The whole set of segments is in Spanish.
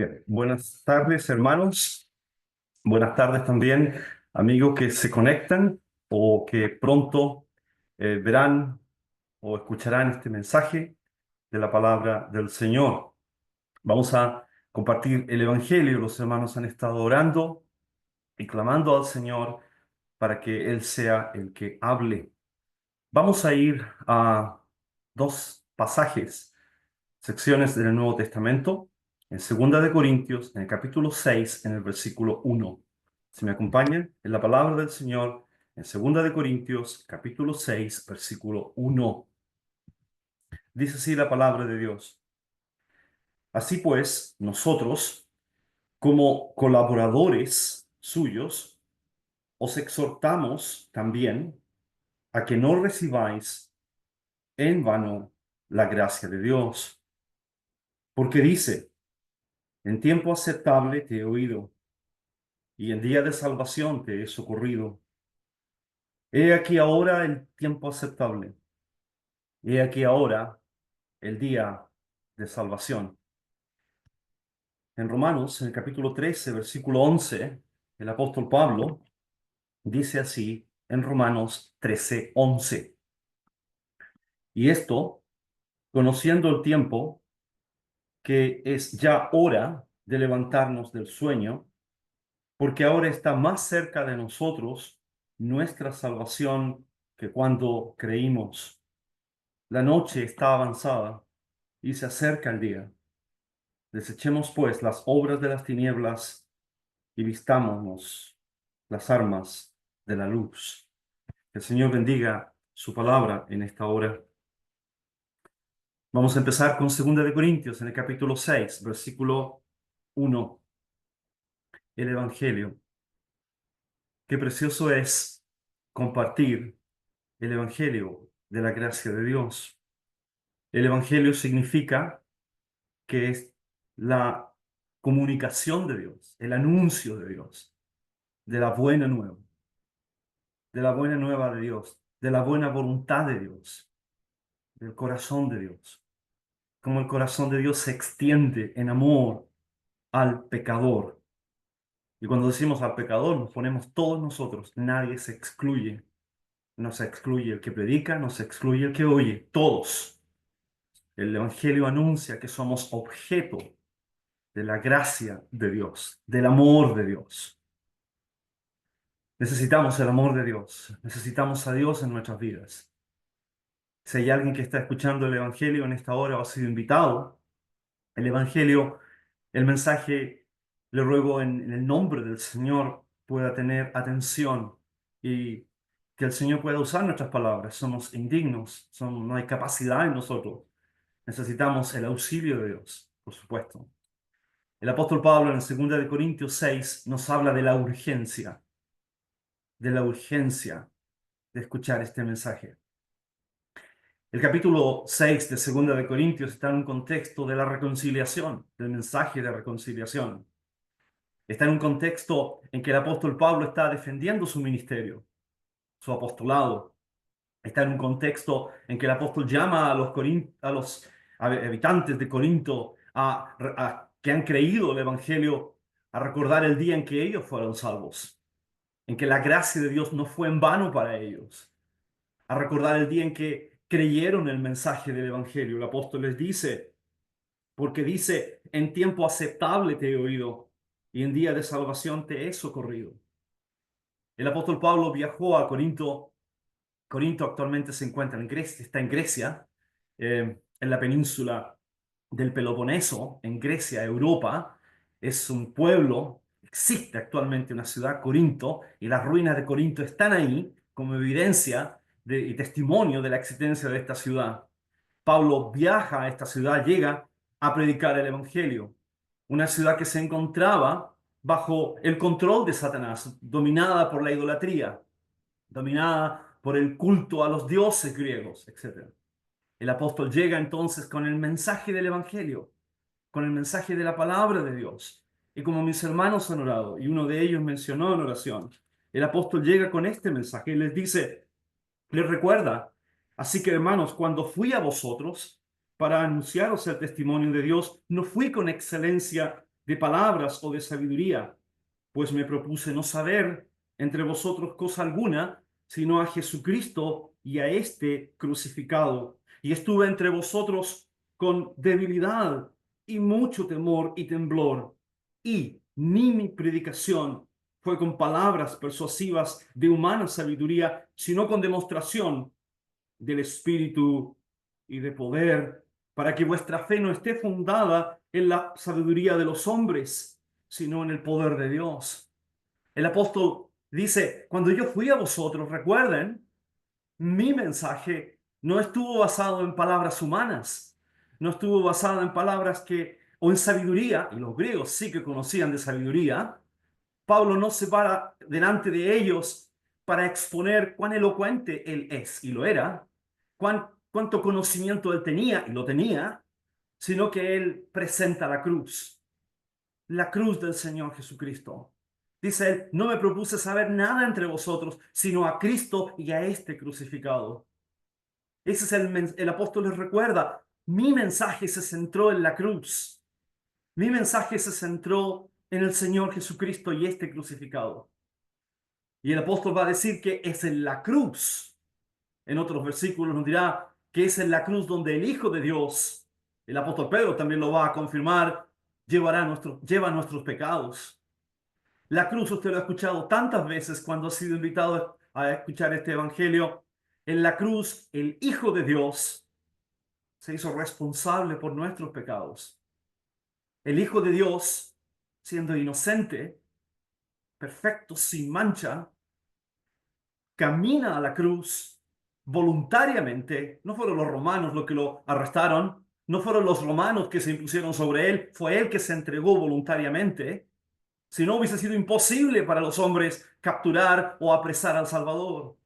Bien, buenas tardes, hermanos. Buenas tardes también, amigos que se conectan o que pronto verán o escucharán este mensaje de la palabra del Señor. Vamos a compartir el Evangelio. Los hermanos han estado orando y clamando al Señor para que Él sea el que hable. Vamos a ir a dos pasajes, secciones del Nuevo Testamento, en Segunda de Corintios, en el capítulo 6, en el versículo 1. Si me acompañan, en la palabra del Señor, en Segunda de Corintios, capítulo 6, versículo 1. Dice así la palabra de Dios. Así pues, nosotros, como colaboradores suyos, os exhortamos también a que no recibáis en vano la gracia de Dios. Porque dice, en tiempo aceptable te he oído, y en día de salvación te he socorrido. He aquí ahora el tiempo aceptable. He aquí ahora el día de salvación. En Romanos, en el capítulo 13, versículo 11, el apóstol Pablo dice así en Romanos 13, 11. Y esto, conociendo el tiempo, que es ya hora de levantarnos del sueño, porque ahora está más cerca de nosotros nuestra salvación que cuando creímos. La noche está avanzada y se acerca el día. Desechemos pues las obras de las tinieblas y vistámonos las armas de la luz. Que el Señor bendiga su palabra en esta hora. Vamos a empezar con 2 Corintios en el capítulo 6, versículo 1. El Evangelio. Qué precioso es compartir el Evangelio de la gracia de Dios. El Evangelio significa que es la comunicación de Dios, el anuncio de Dios, de la buena nueva, de la buena nueva de Dios, de la buena voluntad de Dios, del corazón de Dios. Como el corazón de Dios se extiende en amor al pecador. Y cuando decimos al pecador, nos ponemos todos nosotros, nadie se excluye. No se excluye el que predica, no se excluye el que oye, todos. El Evangelio anuncia que somos objeto de la gracia de Dios, del amor de Dios. Necesitamos el amor de Dios, necesitamos a Dios en nuestras vidas. Si hay alguien que está escuchando el Evangelio en esta hora o ha sido invitado, el Evangelio, el mensaje, le ruego en el nombre del Señor pueda tener atención y que el Señor pueda usar nuestras palabras. Somos indignos, no hay capacidad en nosotros. Necesitamos el auxilio de Dios, por supuesto. El apóstol Pablo en 2 Corintios 6 nos habla de la urgencia de escuchar este mensaje. El capítulo 6 de 2 Corintios está en un contexto de la reconciliación, del mensaje de reconciliación. Está en un contexto en que el apóstol Pablo está defendiendo su ministerio, su apostolado. Está en un contexto en que el apóstol llama a los habitantes de Corinto que han creído el Evangelio a recordar el día en que ellos fueron salvos, en que la gracia de Dios no fue en vano para ellos, a recordar el día en que creyeron el mensaje del Evangelio. El apóstol les dice, porque dice, en tiempo aceptable te he oído y en día de salvación te he socorrido. El apóstol Pablo viajó a Corinto. Corinto actualmente se encuentra en Grecia, está en Grecia, en la península del Peloponeso, en Grecia, Europa. Es un pueblo, existe actualmente una ciudad, Corinto, y las ruinas de Corinto están ahí como evidencia y testimonio de la existencia de esta ciudad. Pablo viaja a esta ciudad, llega a predicar el Evangelio, una ciudad que se encontraba bajo el control de Satanás, dominada por la idolatría, dominada por el culto a los dioses griegos, etc. El apóstol llega entonces con el mensaje del Evangelio, con el mensaje de la palabra de Dios. Y como mis hermanos han orado, y uno de ellos mencionó en oración, el apóstol llega con este mensaje y les dice, les recuerda, así que hermanos, cuando fui a vosotros para anunciaros el testimonio de Dios, no fui con excelencia de palabras o de sabiduría, pues me propuse no saber entre vosotros cosa alguna, sino a Jesucristo y a este crucificado. Y estuve entre vosotros con debilidad y mucho temor y temblor. Y ni mi predicación fue con palabras persuasivas de humana sabiduría, sino con demostración del Espíritu y de poder, para que vuestra fe no esté fundada en la sabiduría de los hombres, sino en el poder de Dios. El apóstol dice, cuando yo fui a vosotros, recuerden, mi mensaje no estuvo basado en palabras humanas, no estuvo basado en palabras o en sabiduría, y los griegos sí que conocían de sabiduría. Pablo no se para delante de ellos para exponer cuán elocuente él es, y lo era, cuánto conocimiento él tenía, y lo tenía, sino que él presenta la cruz del Señor Jesucristo. Dice él, no me propuse saber nada entre vosotros, sino a Cristo y a este crucificado. Ese es el apóstol les recuerda, mi mensaje se centró en la cruz. Mi mensaje se centró en el Señor Jesucristo y este crucificado. Y el apóstol va a decir que es en la cruz. En otros versículos nos dirá que es en la cruz donde el Hijo de Dios, el apóstol Pedro también lo va a confirmar, lleva nuestros pecados. La cruz usted lo ha escuchado tantas veces cuando ha sido invitado a escuchar este evangelio. En la cruz, el Hijo de Dios se hizo responsable por nuestros pecados. El Hijo de Dios, siendo inocente, perfecto, sin mancha, camina a la cruz voluntariamente. No fueron los romanos los que lo arrestaron, no fueron los romanos que se impusieron sobre él, fue él que se entregó voluntariamente. Si no, hubiese sido imposible para los hombres capturar o apresar al Salvador.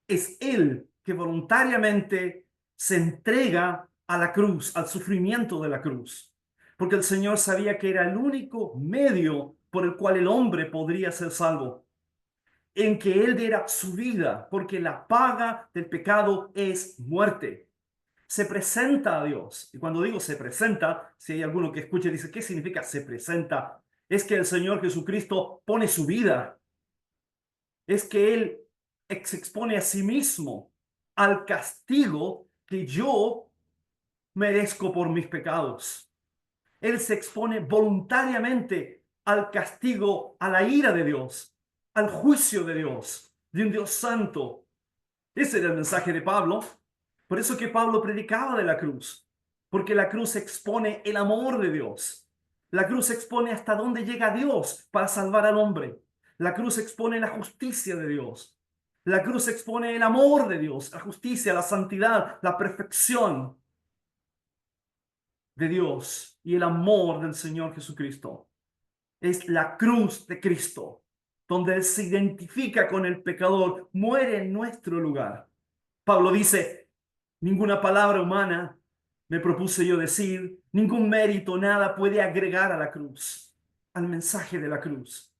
Es él que voluntariamente se entrega a la cruz, al sufrimiento de la cruz, porque el Señor sabía que era el único medio por el cual el hombre podría ser salvo, en que Él diera su vida, porque la paga del pecado es muerte. Se presenta a Dios. Y cuando digo se presenta, si hay alguno que escuche y dice, ¿qué significa se presenta? Es que el Señor Jesucristo pone su vida. Es que Él se expone a sí mismo al castigo que yo merezco por mis pecados. Él se expone voluntariamente al castigo, a la ira de Dios, al juicio de Dios, de un Dios santo. Ese era el mensaje de Pablo. Por eso que Pablo predicaba de la cruz, porque la cruz expone el amor de Dios. La cruz expone hasta dónde llega Dios para salvar al hombre. La cruz expone la justicia de Dios. La cruz expone el amor de Dios, la justicia, la santidad, la perfección de Dios y el amor del Señor Jesucristo. Es la cruz de Cristo, donde Él se identifica con el pecador, muere en nuestro lugar. Pablo dice, ninguna palabra humana me propuse yo decir, ningún mérito, nada puede agregar a la cruz, al mensaje de la cruz,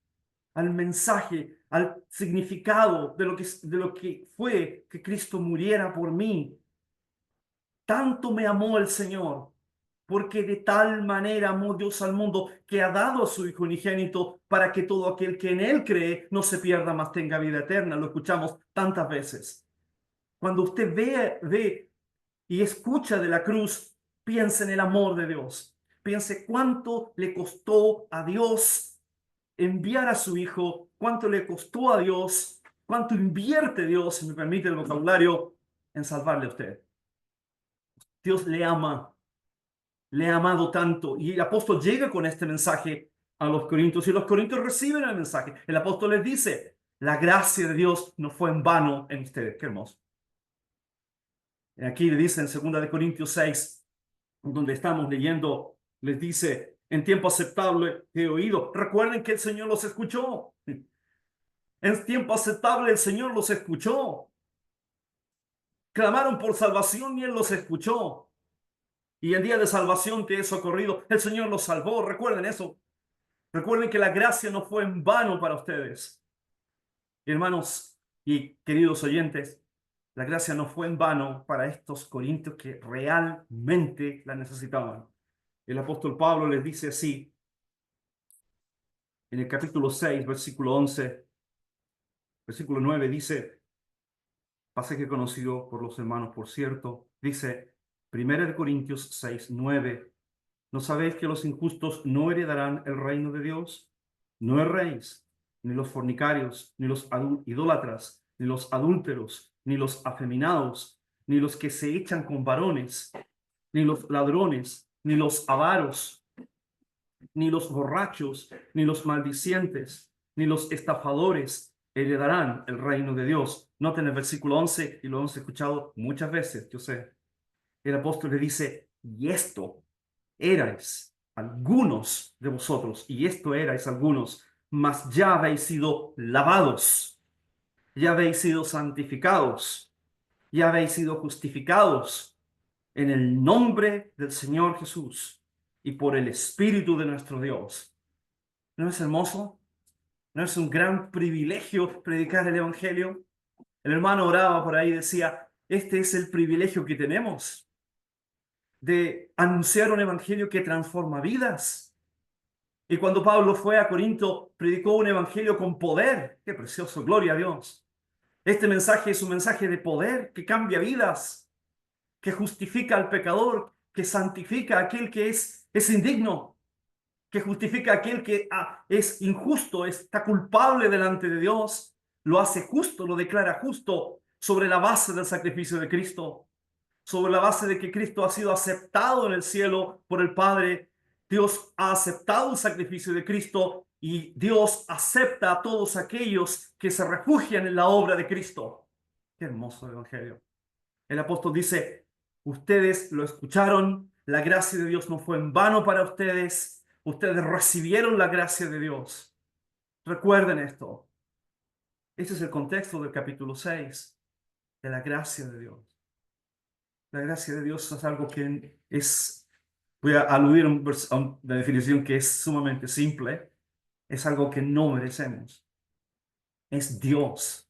al mensaje, al significado de lo que fue que Cristo muriera por mí. Tanto me amó el Señor, porque de tal manera amó Dios al mundo que ha dado a su Hijo unigénito para que todo aquel que en Él cree no se pierda, mas tenga vida eterna. Lo escuchamos tantas veces. Cuando usted ve y escucha de la cruz, piense en el amor de Dios. Piense cuánto le costó a Dios enviar a su Hijo, cuánto le costó a Dios, cuánto invierte Dios, si me permite el vocabulario, en salvarle a usted. Dios le ha amado tanto. Y el apóstol llega con este mensaje a los corintios y los corintios reciben el mensaje. El apóstol les dice, la gracia de Dios no fue en vano en ustedes. Qué hermoso. Aquí le dice en 2 Corintios 6, donde estamos leyendo, les dice, en tiempo aceptable he oído. Recuerden que el Señor los escuchó. En tiempo aceptable el Señor los escuchó. Clamaron por salvación y Él los escuchó. Y el día de salvación que es ocurrido, el Señor los salvó. Recuerden eso. Recuerden que la gracia no fue en vano para ustedes. Hermanos y queridos oyentes, la gracia no fue en vano para estos corintios que realmente la necesitaban. El apóstol Pablo les dice así En el capítulo 6, versículo 11, versículo 9 dice, pasaje conocido por los hermanos, por cierto, dice, 1 Corintios 6, 9, ¿no sabéis que los injustos no heredarán el reino de Dios? No erréis, ni los fornicarios, ni los idólatras, ni los adúlteros, ni los afeminados, ni los que se echan con varones, ni los ladrones, ni los avaros, ni los borrachos, ni los maldicientes, ni los estafadores heredarán el reino de Dios. Noten el versículo 11, y lo hemos escuchado muchas veces, yo sé. El apóstol le dice, y esto erais algunos de vosotros, y esto erais algunos, mas ya habéis sido lavados, ya habéis sido santificados, ya habéis sido justificados en el nombre del Señor Jesús y por el Espíritu de nuestro Dios. ¿No es hermoso? ¿No es un gran privilegio predicar el Evangelio? El hermano oraba por ahí y decía, este es el privilegio que tenemos de anunciar un Evangelio que transforma vidas. Y cuando Pablo fue a Corinto, predicó un Evangelio con poder. ¡Qué precioso! Gloria a Dios. Este mensaje es un mensaje de poder que cambia vidas, que justifica al pecador, que santifica a aquel que es indigno, que justifica a aquel que es injusto, está culpable delante de Dios, lo hace justo, lo declara justo sobre la base del sacrificio de Cristo, sobre la base de que Cristo ha sido aceptado en el cielo por el Padre. Dios ha aceptado el sacrificio de Cristo y Dios acepta a todos aquellos que se refugian en la obra de Cristo. Qué hermoso evangelio. El apóstol dice, ustedes lo escucharon, la gracia de Dios no fue en vano para ustedes, ustedes recibieron la gracia de Dios. Recuerden esto. Este es el contexto del capítulo 6, de la gracia de Dios. La gracia de Dios es algo que voy a aludir a una definición que es sumamente simple, es algo que no merecemos. Es Dios.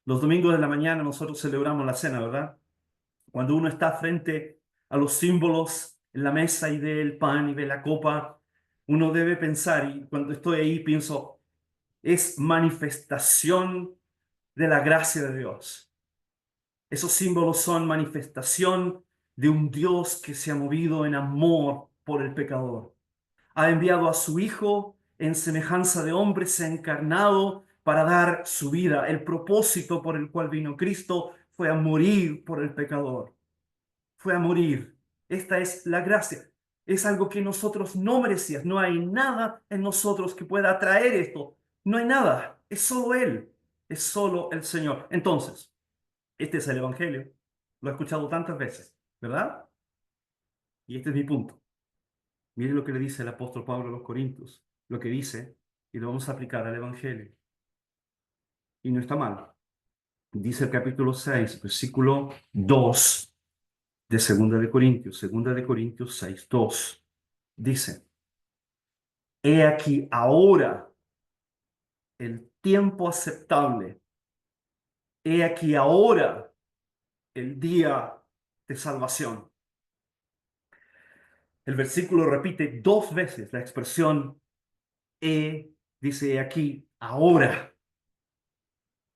Los domingos de la mañana nosotros celebramos la cena, ¿verdad? Cuando uno está frente a los símbolos en la mesa y ve el pan y ve la copa, uno debe pensar, y cuando estoy ahí pienso, es manifestación de la gracia de Dios. Esos símbolos son manifestación de un Dios que se ha movido en amor por el pecador. Ha enviado a su Hijo en semejanza de hombre, se ha encarnado para dar su vida. El propósito por el cual vino Cristo fue a morir por el pecador. Fue a morir. Esta es la gracia. Es algo que nosotros no merecíamos. No hay nada en nosotros que pueda traer esto. No hay nada. Es solo Él. Es solo el Señor. Entonces, este es el Evangelio. Lo he escuchado tantas veces, ¿verdad? Y este es mi punto. Miren lo que le dice el apóstol Pablo a los Corintios. Lo que dice, y lo vamos a aplicar al Evangelio. Y no está mal. Dice el capítulo 6, versículo 2 de Segunda de Corintios 6, 2. Dice, he aquí ahora el tiempo aceptable. He aquí ahora el día de salvación. El versículo repite dos veces la expresión dice aquí ahora.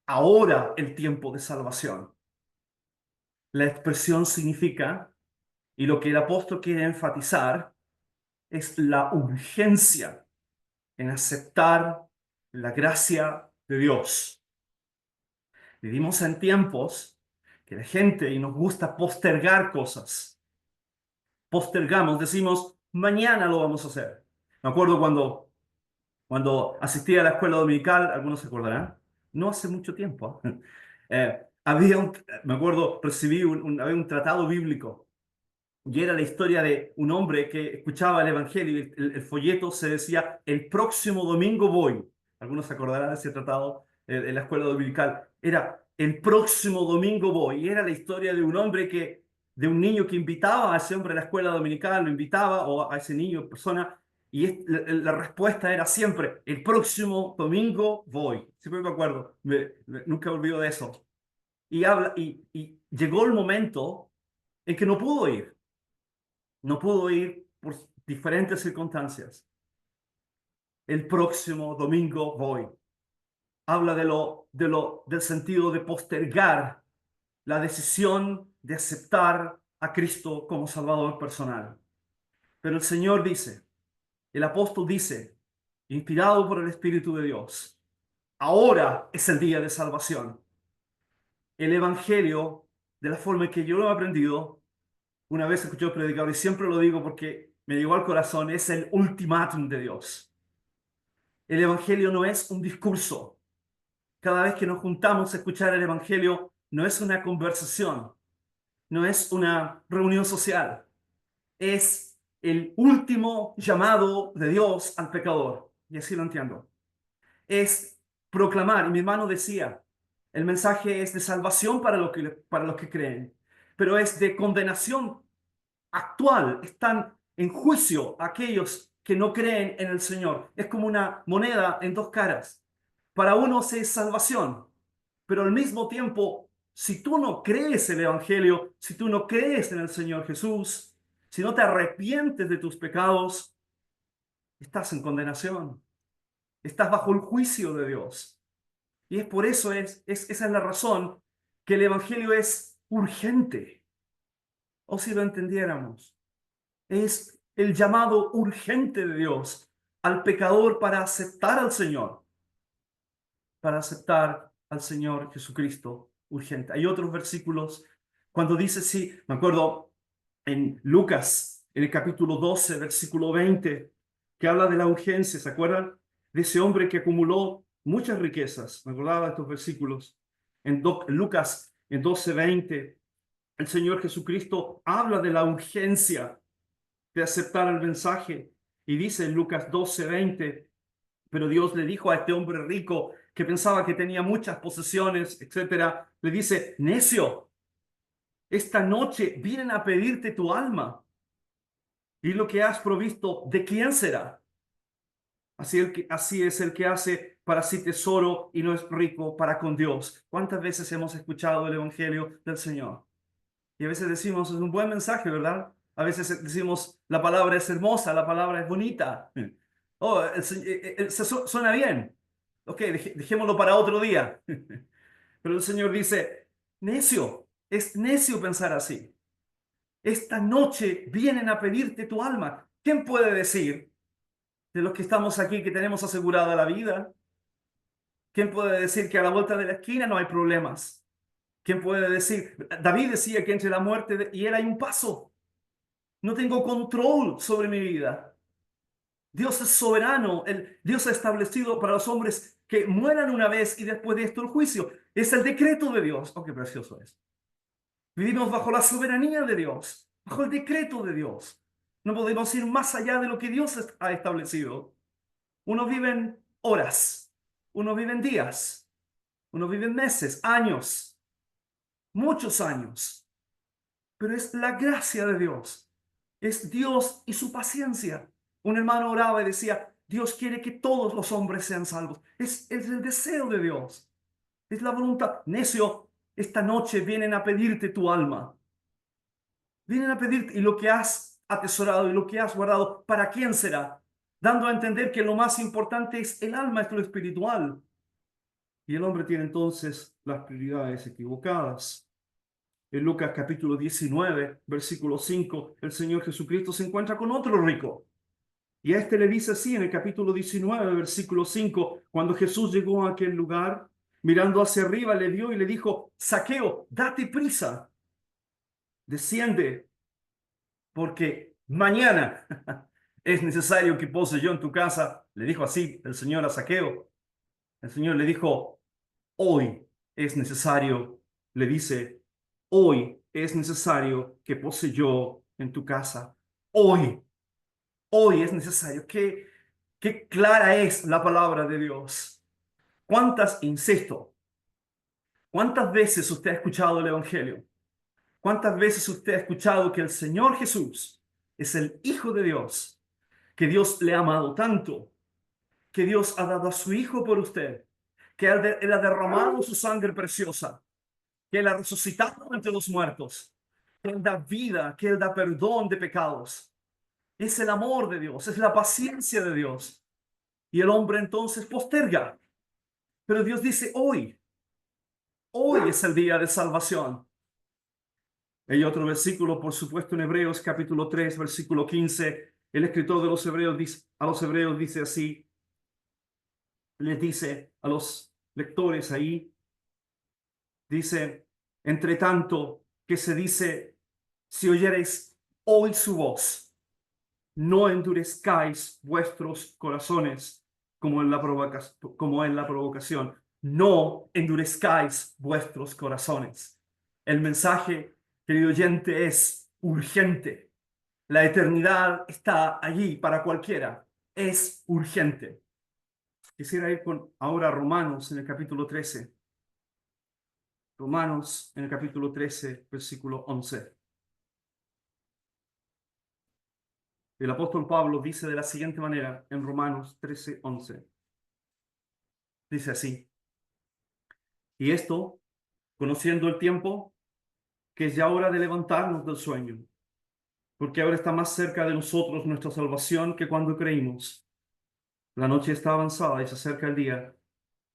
Ahora el tiempo de salvación. La expresión significa, y lo que el apóstol quiere enfatizar, es la urgencia en aceptar la gracia de Dios. Vivimos en tiempos que la gente y nos gusta postergar cosas. Postergamos, decimos, mañana lo vamos a hacer. Me acuerdo cuando asistí a la escuela dominical, algunos se acordarán, no hace mucho tiempo. Me acuerdo, recibí había un tratado bíblico y era la historia de un hombre que escuchaba el Evangelio y el folleto se decía, el próximo domingo voy. Algunos se acordarán de ese tratado en la escuela dominical. Era, el próximo domingo voy. Y era la historia de un hombre de un niño que invitaba a ese hombre a la escuela dominical, lo invitaba, o a ese niño, persona, y la respuesta era siempre, el próximo domingo voy. Siempre me acuerdo, nunca me olvido de eso. Y llegó el momento en que no pudo ir. No pudo ir por diferentes circunstancias. El próximo domingo voy. Habla del sentido de postergar la decisión de aceptar a Cristo como Salvador personal. Pero el Señor dice, el apóstol dice, inspirado por el Espíritu de Dios, ahora es el día de salvación. El Evangelio, de la forma que yo lo he aprendido, una vez escuché al predicador y siempre lo digo porque me llegó al corazón, es el ultimátum de Dios. El Evangelio no es un discurso. Cada vez que nos juntamos a escuchar el Evangelio, no es una conversación, no es una reunión social, es el último llamado de Dios al pecador. Y así lo entiendo. Es proclamar, y mi hermano decía, el mensaje es de salvación para los que creen, pero es de condenación actual. Están en juicio aquellos que no creen en el Señor. Es como una moneda en dos caras. Para unos es salvación, pero al mismo tiempo, si tú no crees en el Evangelio, si tú no crees en el Señor Jesús, si no te arrepientes de tus pecados, estás en condenación, estás bajo el juicio de Dios. Y es por eso, esa es la razón que el Evangelio es urgente. O si lo entendiéramos, es el llamado urgente de Dios al pecador para aceptar al Señor, para aceptar al Señor Jesucristo urgente. Hay otros versículos cuando dice, sí, me acuerdo en Lucas, en el capítulo 12, versículo 20, que habla de la urgencia, ¿se acuerdan? De ese hombre que acumuló muchas riquezas. Me acordaba de estos versículos. En Lucas, en 12, 20, el Señor Jesucristo habla de la urgencia de aceptar el mensaje y dice en Lucas 12, 20, pero Dios le dijo a este hombre rico que pensaba que tenía muchas posesiones, etcétera, le dice, necio, esta noche vienen a pedirte tu alma y lo que has provisto, ¿de quién será? Así es el que hace para sí tesoro y no es rico para con Dios. ¿Cuántas veces hemos escuchado el Evangelio del Señor? Y a veces decimos, es un buen mensaje, ¿verdad? A veces decimos, la palabra es hermosa, la palabra es bonita. Oh, suena bien. Ok, dejémoslo para otro día. Pero el Señor dice, necio, es necio pensar así. Esta noche vienen a pedirte tu alma. ¿Quién puede decir de los que estamos aquí que tenemos asegurada la vida? ¿Quién puede decir que a la vuelta de la esquina no hay problemas? ¿Quién puede decir? David decía que entre la muerte y él hay un paso. No tengo control sobre mi vida. Dios es soberano. Dios ha establecido para los hombres que mueran una vez y después de esto el juicio. Es el decreto de Dios. Oh, qué precioso es. Vivimos bajo la soberanía de Dios, bajo el decreto de Dios. No podemos ir más allá de lo que Dios ha establecido. Unos viven horas, unos viven días, unos viven meses, años, muchos años. Pero es la gracia de Dios. Es Dios y su paciencia. Un hermano oraba y decía, Dios quiere que todos los hombres sean salvos. Es el deseo de Dios. Es la voluntad. Necio, esta noche vienen a pedirte tu alma. Vienen a pedirte y lo que has atesorado y lo que has guardado, ¿para quién será? Dando a entender que lo más importante es el alma, es lo espiritual. Y el hombre tiene entonces las prioridades equivocadas. En Lucas capítulo 19, versículo 5, el Señor Jesucristo se encuentra con otro rico. Y a este le dice así en el capítulo 19, versículo 5, cuando Jesús llegó a aquel lugar, mirando hacia arriba, le vio y le dijo, Zaqueo, date prisa, desciende, porque mañana es necesario que pose yo en tu casa. Le dijo así el Señor a Zaqueo. El Señor le dijo, hoy es necesario, le dice, hoy es necesario que pose yo en tu casa. Hoy es necesario. Qué clara es la palabra de Dios. Insisto, cuántas veces usted ha escuchado el Evangelio? ¿Cuántas veces usted ha escuchado que el Señor Jesús es el Hijo de Dios? Que Dios le ha amado tanto, que Dios ha dado a su Hijo por usted, que Él ha derramado su sangre preciosa, que Él ha resucitado entre los muertos, que Él da vida, que Él da perdón de pecados. Es el amor de Dios, es la paciencia de Dios. Y el hombre entonces posterga. Pero Dios dice, hoy es el día de salvación. Hay otro versículo, por supuesto, en Hebreos capítulo 3, versículo 15. El escritor de los Hebreos dice, a los Hebreos dice así, les dice a los lectores ahí, dice, entre tanto que se dice, si oyereis hoy su voz, no endurezcáis vuestros corazones como en la provocación. No endurezcáis vuestros corazones. El mensaje, querido oyente, es urgente. La eternidad está allí para cualquiera. Es urgente. Quisiera ir con ahora a Romanos en el capítulo 13. Romanos en el capítulo 13, versículo 11. El apóstol Pablo dice de la siguiente manera en Romanos 13, 11. Dice así, y esto, conociendo el tiempo, que es ya hora de levantarnos del sueño, porque ahora está más cerca de nosotros nuestra salvación que cuando creímos. La noche está avanzada y se acerca el día.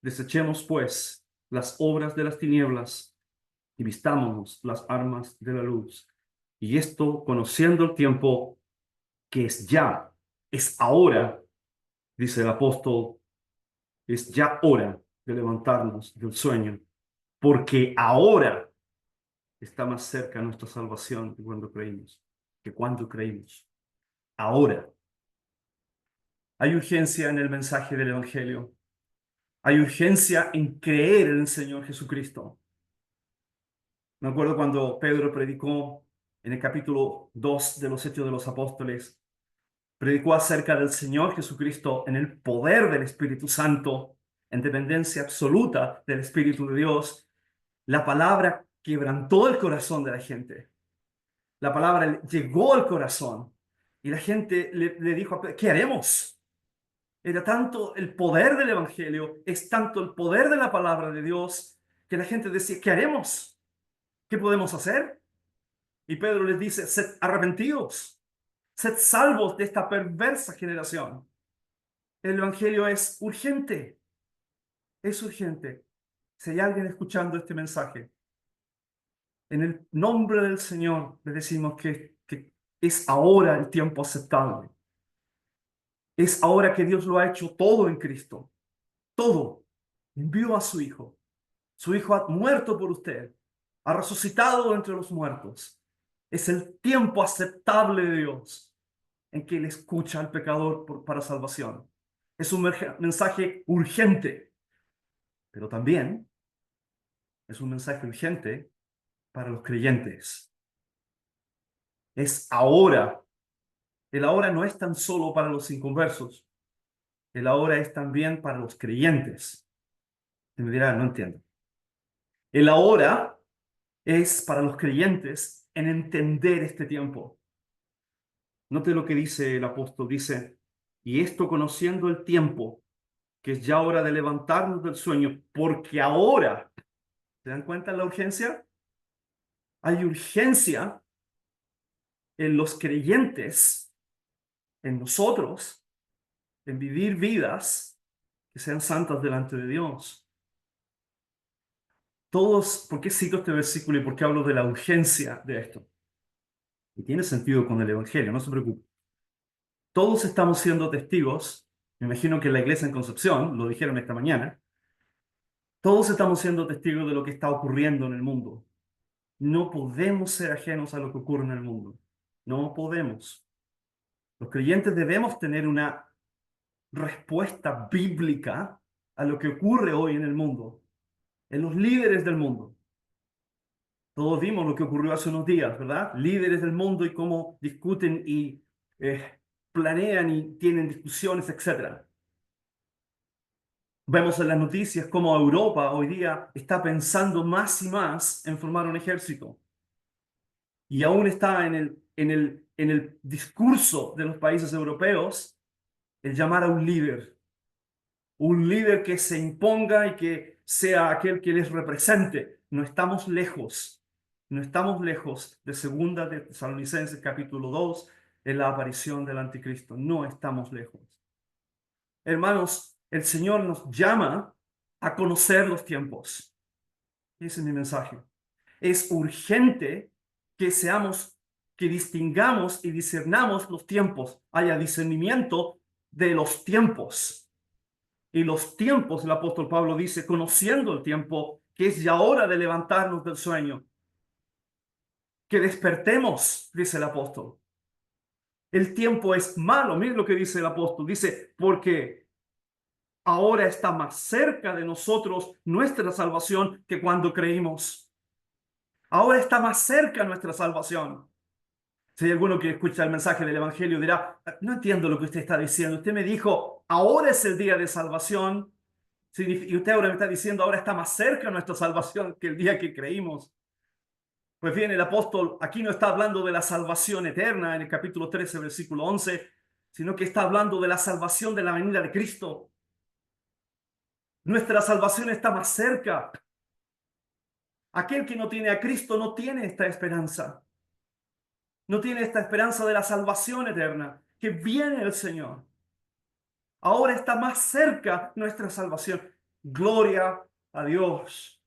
Desechemos, pues, las obras de las tinieblas y vistámonos las armas de la luz. Y esto, conociendo el tiempo, que es ya, es ahora, dice el apóstol, es ya hora de levantarnos del sueño, porque ahora está más cerca nuestra salvación que cuando creímos. Ahora, hay urgencia en el mensaje del Evangelio. Hay urgencia en creer en el Señor Jesucristo. Me acuerdo cuando Pedro predicó en el capítulo 2 de los Hechos de los Apóstoles, predicó acerca del Señor Jesucristo en el poder del Espíritu Santo, en dependencia absoluta del Espíritu de Dios. La palabra quebrantó el corazón de la gente. La palabra llegó al corazón y la gente le dijo a Pedro, ¿qué haremos? Era tanto el poder del Evangelio, es tanto el poder de la palabra de Dios, que la gente decía, ¿qué haremos? ¿Qué podemos hacer? Y Pedro les dice, sed arrepentidos, sed salvos de esta perversa generación. El Evangelio es urgente, es urgente. Si hay alguien escuchando este mensaje, en el nombre del Señor le decimos que es ahora el tiempo aceptable. Es ahora que Dios lo ha hecho todo en Cristo. Todo. Envió a su Hijo. Su Hijo ha muerto por usted. Ha resucitado entre los muertos. Es el tiempo aceptable de Dios en que Él escucha al pecador para salvación. Es un mensaje urgente, pero también es un mensaje urgente para los creyentes. Es ahora. El ahora no es tan solo para los inconversos. El ahora es también para los creyentes. Y me dirá, no entiendo. El ahora es para los creyentes en entender este tiempo. Note lo que dice el apóstol, dice, y esto conociendo el tiempo, que es ya hora de levantarnos del sueño, porque ahora, ¿se dan cuenta de la urgencia? Hay urgencia en los creyentes, en nosotros, en vivir vidas que sean santas delante de Dios. Todos, ¿por qué cito este versículo y por qué hablo de la urgencia de esto? Y tiene sentido con el Evangelio, no se preocupe. Todos estamos siendo testigos, me imagino que en la iglesia en Concepción, lo dijeron esta mañana, todos estamos siendo testigos de lo que está ocurriendo en el mundo. No podemos ser ajenos a lo que ocurre en el mundo. No podemos. Los creyentes debemos tener una respuesta bíblica a lo que ocurre hoy en el mundo, en los líderes del mundo. Todos vimos lo que ocurrió hace unos días, ¿verdad? Líderes del mundo y cómo discuten y planean y tienen discusiones, etcétera. Vemos en las noticias cómo Europa hoy día está pensando más y más en formar un ejército. Y aún está en el discurso de los países europeos el llamar a un líder que se imponga y que sea aquel que les represente. No estamos lejos de Segunda de Tesalonicenses capítulo 2 en la aparición del anticristo. No estamos lejos. Hermanos, el Señor nos llama a conocer los tiempos. Ese es mi mensaje. Es urgente que que distingamos y discernamos los tiempos. Haya discernimiento de los tiempos. Y los tiempos, el apóstol Pablo dice, conociendo el tiempo, que es ya hora de levantarnos del sueño. Que despertemos, dice el apóstol. El tiempo es malo. Miren lo que dice el apóstol. Dice, porque ahora está más cerca de nosotros nuestra salvación que cuando creímos. Ahora está más cerca nuestra salvación. Si hay alguno que escucha el mensaje del Evangelio dirá, no entiendo lo que usted está diciendo. Usted me dijo, ahora es el día de salvación. Y usted ahora me está diciendo, ahora está más cerca nuestra salvación que el día que creímos. Pues bien, el apóstol aquí no está hablando de la salvación eterna en el capítulo 13, versículo 11, sino que está hablando de la salvación de la venida de Cristo. Nuestra salvación está más cerca. Aquel que no tiene a Cristo no tiene esta esperanza. No tiene esta esperanza de la salvación eterna, que viene el Señor. Ahora está más cerca nuestra salvación. Gloria a Dios.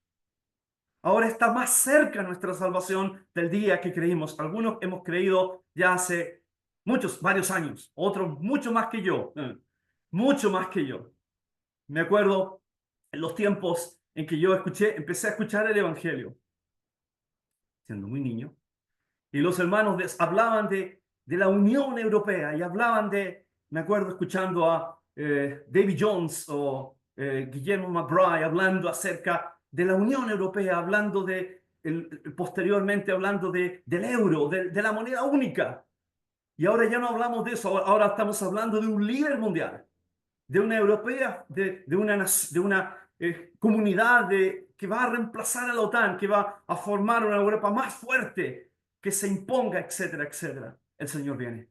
Ahora está más cerca nuestra salvación del día que creímos. Algunos hemos creído ya hace varios años. Otros mucho más que yo. Mucho más que yo. Me acuerdo en los tiempos en que yo empecé a escuchar el Evangelio, siendo muy niño. Y los hermanos hablaban de la Unión Europea y hablaban me acuerdo escuchando a David Jones o Guillermo McBride hablando acerca de la Unión Europea, hablando posteriormente hablando del euro, de la moneda única. Y ahora ya no hablamos de eso, ahora estamos hablando de un líder mundial, de una europea, de una comunidad que va a reemplazar a la OTAN, que va a formar una Europa más fuerte, que se imponga, etcétera, etcétera. El Señor viene.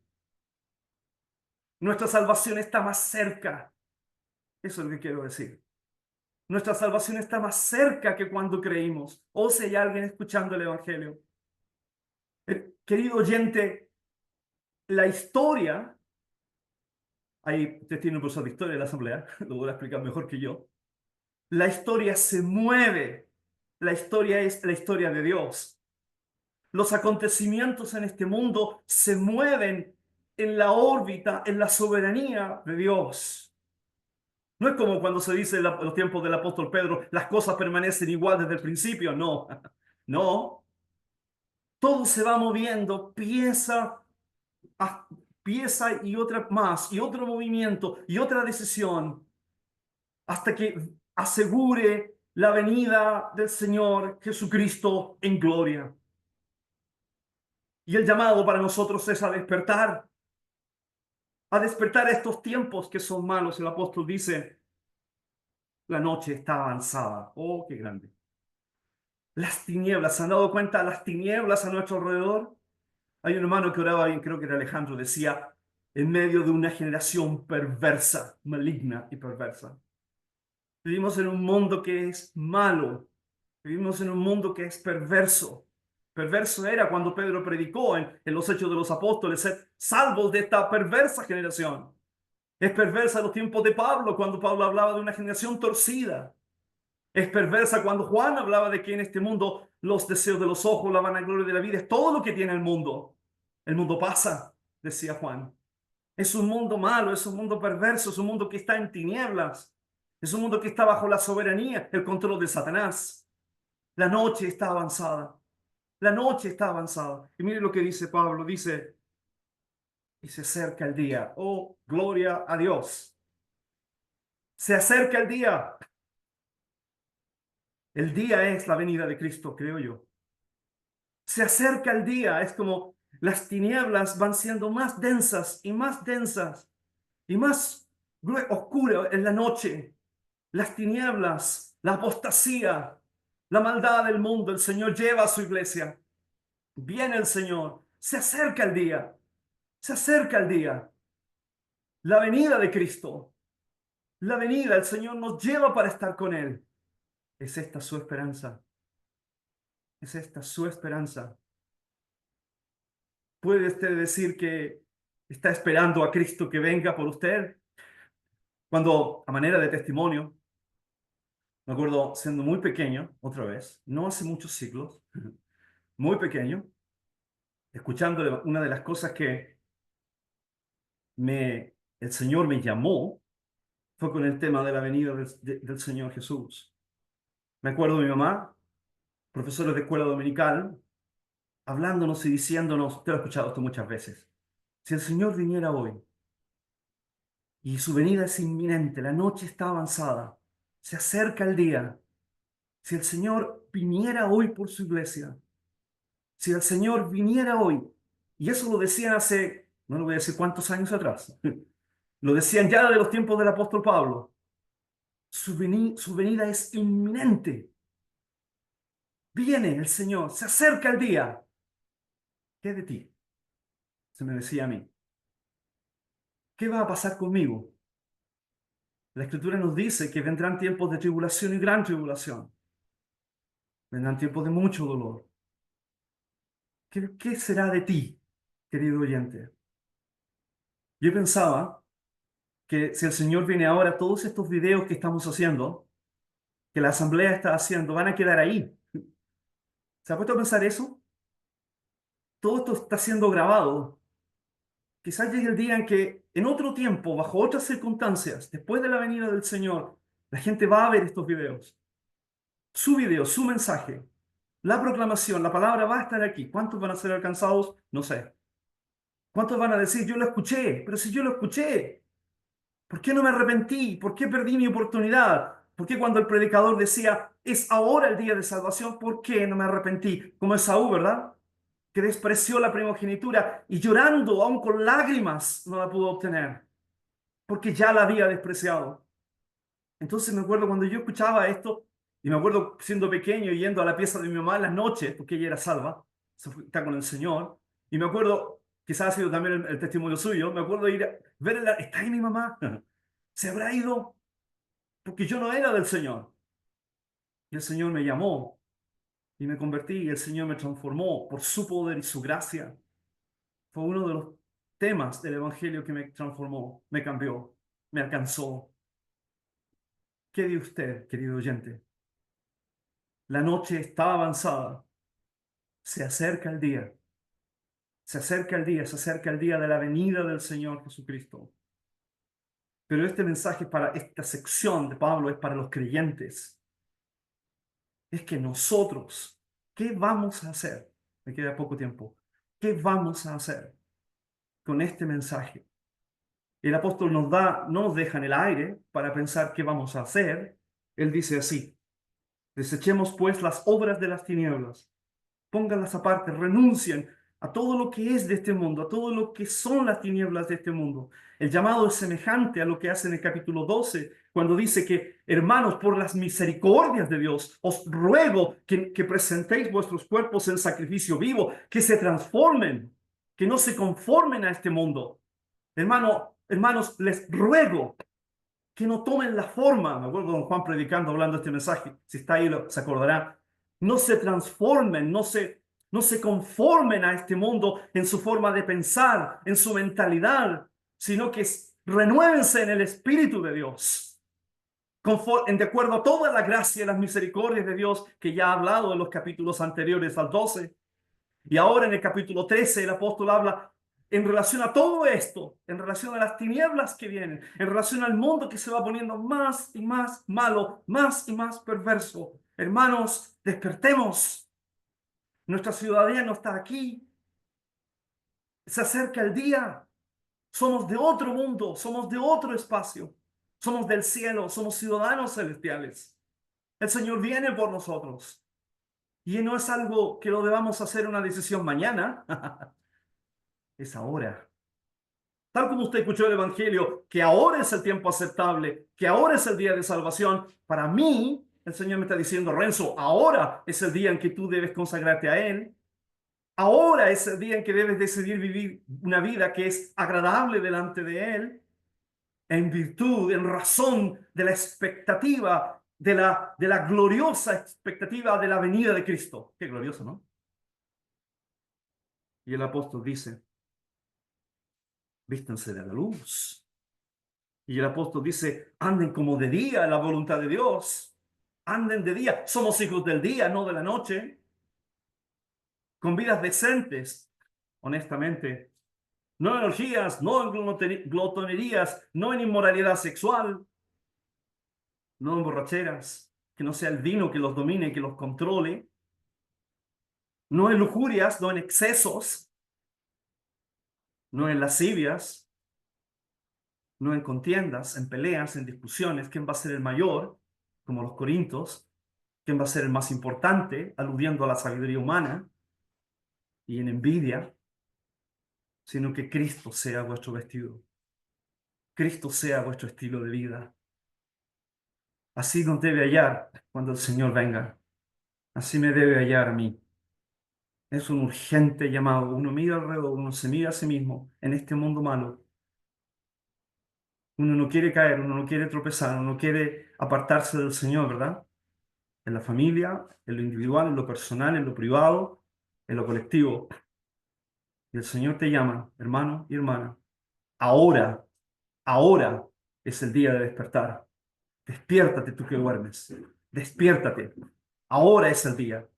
Nuestra salvación está más cerca. Eso es lo que quiero decir. Nuestra salvación está más cerca que cuando creímos. O si hay alguien escuchando el Evangelio. Querido oyente, la historia, ahí usted tiene un profesor de historia de la Asamblea, lo voy a explicar mejor que yo. La historia se mueve. La historia es la historia de Dios. Los acontecimientos en este mundo se mueven en la órbita, en la soberanía de Dios. No es como cuando se dice en los tiempos del apóstol Pedro, las cosas permanecen igual desde el principio. No, no. Todo se va moviendo pieza a pieza y otra más, y otro movimiento y otra decisión, hasta que asegure la venida del Señor Jesucristo en gloria. Y el llamado para nosotros es a despertar estos tiempos que son malos. El apóstol dice, la noche está avanzada. Oh, qué grande. Las tinieblas, ¿se han dado cuenta? Las tinieblas a nuestro alrededor. Hay un hermano que oraba bien, creo que era Alejandro, decía, en medio de una generación perversa, maligna y perversa. Vivimos en un mundo que es malo. Vivimos en un mundo que es perverso. Perverso era cuando Pedro predicó en los Hechos de los Apóstoles, ser salvos de esta perversa generación. Es perversa en los tiempos de Pablo, cuando Pablo hablaba de una generación torcida. Es perversa cuando Juan hablaba de que en este mundo los deseos de los ojos, la vanagloria de la vida, es todo lo que tiene el mundo. El mundo pasa, decía Juan. Es un mundo malo, es un mundo perverso, es un mundo que está en tinieblas. Es un mundo que está bajo la soberanía, el control de Satanás. La noche está avanzada. La noche está avanzada. Y mire lo que dice Pablo. Dice, y se acerca el día. Oh, gloria a Dios. Se acerca el día. El día es la venida de Cristo, creo yo. Se acerca el día. Es como las tinieblas van siendo más densas y más densas y más oscura en la noche. Las tinieblas, la apostasía, la maldad del mundo. El Señor lleva a su iglesia. Viene el Señor. Se acerca el día. Se acerca el día. La venida de Cristo. La venida, el Señor nos lleva para estar con Él. ¿Es esta su esperanza? ¿Es esta su esperanza? ¿Puede usted decir que está esperando a Cristo que venga por usted? Cuando, a manera de testimonio, me acuerdo siendo muy pequeño, otra vez, no hace muchos siglos, muy pequeño, escuchando una de las cosas que el Señor me llamó, fue con el tema de la venida del Señor Jesús. Me acuerdo de mi mamá, profesores de escuela dominical, hablándonos y diciéndonos, te lo he escuchado esto muchas veces, si el Señor viniera hoy y su venida es inminente, la noche está avanzada, se acerca el día, si el Señor viniera hoy por su iglesia, si el Señor viniera hoy, y eso lo decían hace, no le voy a decir cuántos años atrás, lo decían ya de los tiempos del apóstol Pablo, su venida es inminente, viene el Señor, se acerca el día, ¿qué de ti? Se me decía a mí, ¿qué va a pasar conmigo? La Escritura nos dice que vendrán tiempos de tribulación y gran tribulación, vendrán tiempos de mucho dolor. ¿Qué será de ti, querido oyente? Yo pensaba que si el Señor viene ahora, todos estos videos que estamos haciendo, que la asamblea está haciendo, van a quedar ahí. ¿Se ha puesto a pensar eso? Todo esto está siendo grabado. Quizás llegue el día en que, en otro tiempo, bajo otras circunstancias, después de la venida del Señor, la gente va a ver estos videos. Su video, su mensaje, la proclamación, la palabra va a estar aquí. ¿Cuántos van a ser alcanzados? No sé. ¿Cuántos van a decir, yo lo escuché? Pero si yo lo escuché, ¿por qué no me arrepentí? ¿Por qué perdí mi oportunidad? ¿Por qué cuando el predicador decía, es ahora el día de salvación, por qué no me arrepentí? Como Esaú, ¿verdad? Que despreció la primogenitura y llorando, aún con lágrimas, no la pudo obtener, porque ya la había despreciado. Entonces me acuerdo cuando yo escuchaba esto, y me acuerdo siendo pequeño yendo a la pieza de mi mamá en las noches, porque ella era salva, está con el Señor, y me acuerdo, quizás ha sido también el testimonio suyo, me acuerdo de ir a verla, ¿está ahí mi mamá? ¿Se habrá ido? Porque yo no era del Señor. Y el Señor me llamó y me convertí y el Señor me transformó por su poder y su gracia. Fue uno de los temas del Evangelio que me transformó, me cambió, me alcanzó. ¿Qué de usted, querido oyente? La noche está avanzada, se acerca el día, se acerca el día, se acerca el día de la venida del Señor Jesucristo. Pero este mensaje para esta sección de Pablo es para los creyentes. Es que nosotros, ¿qué vamos a hacer? Me queda poco tiempo. ¿Qué vamos a hacer con este mensaje? El apóstol no nos deja en el aire para pensar qué vamos a hacer. Él dice así: desechemos pues las obras de las tinieblas, pónganlas aparte, renuncien a todo lo que es de este mundo, a todo lo que son las tinieblas de este mundo. El llamado es semejante a lo que hace en el capítulo 12, cuando dice que, hermanos, por las misericordias de Dios, os ruego que presentéis vuestros cuerpos en sacrificio vivo, que se transformen, que no se conformen a este mundo. Hermanos, les ruego que no tomen la forma, me acuerdo de don Juan predicando, hablando de este mensaje, si está ahí se acordará, no se transformen, no se conformen a este mundo en su forma de pensar, en su mentalidad, sino que renuévense en el Espíritu de Dios, de acuerdo a toda la gracia y las misericordias de Dios que ya ha hablado en los capítulos anteriores al 12. Y ahora en el capítulo 13 el apóstol habla en relación a todo esto, en relación a las tinieblas que vienen, en relación al mundo que se va poniendo más y más malo, más y más perverso. Hermanos, despertemos. Nuestra ciudadanía no está aquí. Se acerca el día. Somos de otro mundo, somos de otro espacio. Somos del cielo, somos ciudadanos celestiales. El Señor viene por nosotros. Y no es algo que lo debamos hacer una decisión mañana. Es ahora. Tal como usted escuchó el Evangelio, que ahora es el tiempo aceptable, que ahora es el día de salvación, para mí, el Señor me está diciendo, Renzo, ahora es el día en que tú debes consagrarte a Él. Ahora es el día en que debes decidir vivir una vida que es agradable delante de Él, en virtud, en razón de la expectativa, de la gloriosa expectativa de la venida de Cristo. Qué glorioso, ¿no? Y el apóstol dice, vístanse de la luz. Y el apóstol dice, anden como de día en la voluntad de Dios. Anden de día. Somos hijos del día, no de la noche. Con vidas decentes, honestamente. No en orgías, no en glotonerías, no en inmoralidad sexual, no en borracheras. Que no sea el vino que los domine, que los controle. No en lujurias, no en excesos, no en lascivias, no en contiendas, en peleas, en discusiones. ¿Quién va a ser el mayor? Como los corintios. ¿Quién va a ser el más importante? Aludiendo a la sabiduría humana y en envidia, sino que Cristo sea vuestro vestido. Cristo sea vuestro estilo de vida. Así nos debe hallar cuando el Señor venga. Así me debe hallar a mí. Es un urgente llamado. Uno mira alrededor, uno se mira a sí mismo en este mundo malo. Uno no quiere caer, uno no quiere tropezar, uno no quiere apartarse del Señor, ¿verdad? En la familia, en lo individual, en lo personal, en lo privado, en lo colectivo. Y el Señor te llama, hermano y hermana. Ahora, ahora es el día de despertar. Despiértate tú que duermes. Despiértate. Ahora es el día.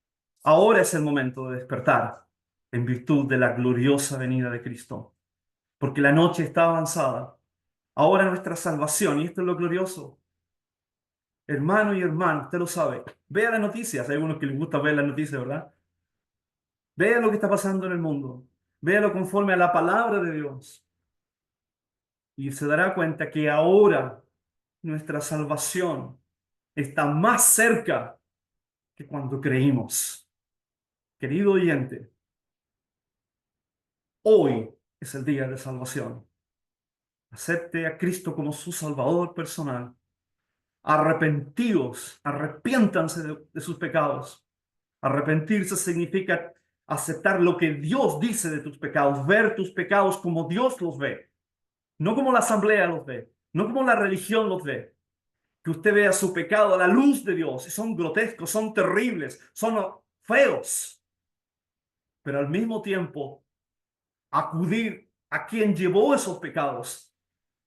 Ahora es el momento de despertar en virtud de la gloriosa venida de Cristo. Porque la noche está avanzada. Ahora nuestra salvación, y esto es lo glorioso. Hermano y hermano, usted lo sabe. Vea las noticias. Hay algunos que les gusta ver las noticias, ¿verdad? Vea lo que está pasando en el mundo. Véalo conforme a la palabra de Dios. Y se dará cuenta que ahora nuestra salvación está más cerca que cuando creímos. Querido oyente, hoy es el día de salvación. Acepte a Cristo como su Salvador personal. Arrepentidos, arrepiéntanse de sus pecados. Arrepentirse significa aceptar lo que Dios dice de tus pecados, ver tus pecados como Dios los ve, no como la asamblea los ve, no como la religión los ve. Que usted vea su pecado a la luz de Dios y son grotescos, son terribles, son feos, pero al mismo tiempo acudir a quien llevó esos pecados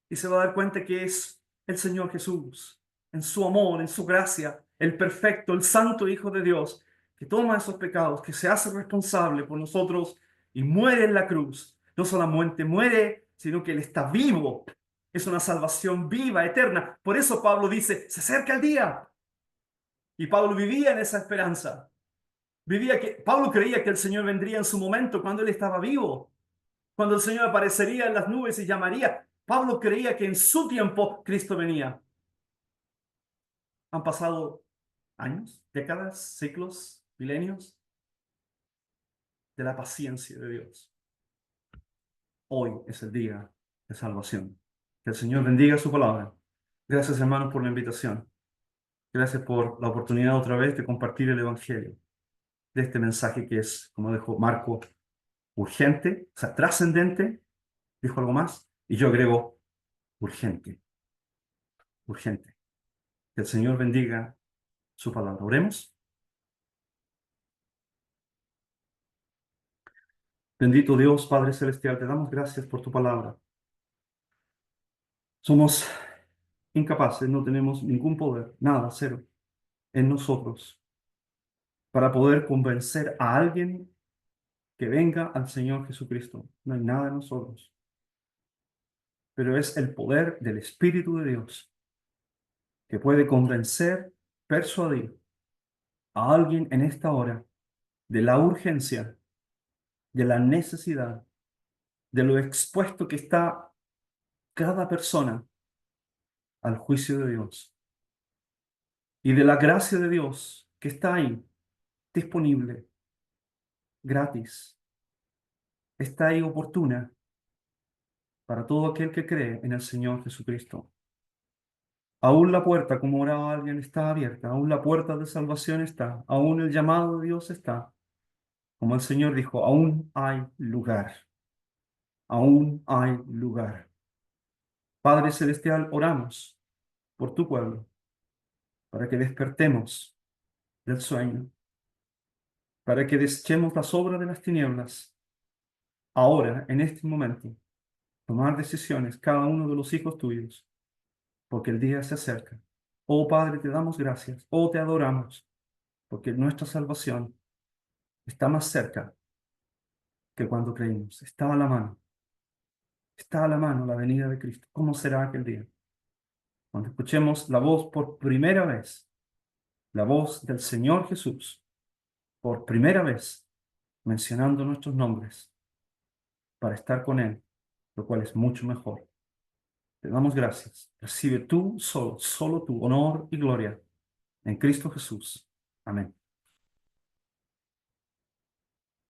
y se va a dar cuenta que es el Señor Jesús, en su amor, en su gracia, el perfecto, el santo Hijo de Dios, que toma esos pecados, que se hace responsable por nosotros y muere en la cruz. No solamente muere, sino que Él está vivo. Es una salvación viva, eterna. Por eso Pablo dice, se acerca el día. Y Pablo vivía en esa esperanza. Pablo creía que el Señor vendría en su momento cuando Él estaba vivo, cuando el Señor aparecería en las nubes y llamaría. Pablo creía que en su tiempo Cristo venía. Han pasado años, décadas, siglos, milenios de la paciencia de Dios. Hoy es el día de salvación. Que el Señor bendiga su palabra. Gracias, hermanos, por la invitación. Gracias por la oportunidad otra vez de compartir el Evangelio, de este mensaje que es, como dijo Marco, urgente, o sea, trascendente, dijo algo más, y yo agrego urgente, urgente. Que el Señor bendiga su palabra. Oremos. Bendito Dios, Padre Celestial, te damos gracias por tu palabra. Somos incapaces, no tenemos ningún poder, nada, cero, en nosotros, para poder convencer a alguien que venga al Señor Jesucristo. No hay nada en nosotros, pero es el poder del Espíritu de Dios que puede convencer, persuadir a alguien en esta hora de la urgencia, de la necesidad, de lo expuesto que está cada persona al juicio de Dios y de la gracia de Dios que está ahí, disponible, gratis, está ahí oportuna para todo aquel que cree en el Señor Jesucristo. Aún la puerta, como oraba alguien, está abierta, aún la puerta de salvación está, aún el llamado de Dios está. Como el Señor dijo, aún hay lugar, aún hay lugar. Padre Celestial, oramos por tu pueblo, para que despertemos del sueño, para que desechemos las obras de las tinieblas, ahora, en este momento, tomar decisiones, cada uno de los hijos tuyos, porque el día se acerca. Oh Padre, te damos gracias, oh te adoramos, porque nuestra salvación está más cerca que cuando creímos. Está a la mano la venida de Cristo. ¿Cómo será aquel día? Cuando escuchemos la voz por primera vez, la voz del Señor Jesús, por primera vez, mencionando nuestros nombres para estar con Él, lo cual es mucho mejor. Te damos gracias. Recibe tú solo, solo tu honor y gloria en Cristo Jesús. Amén.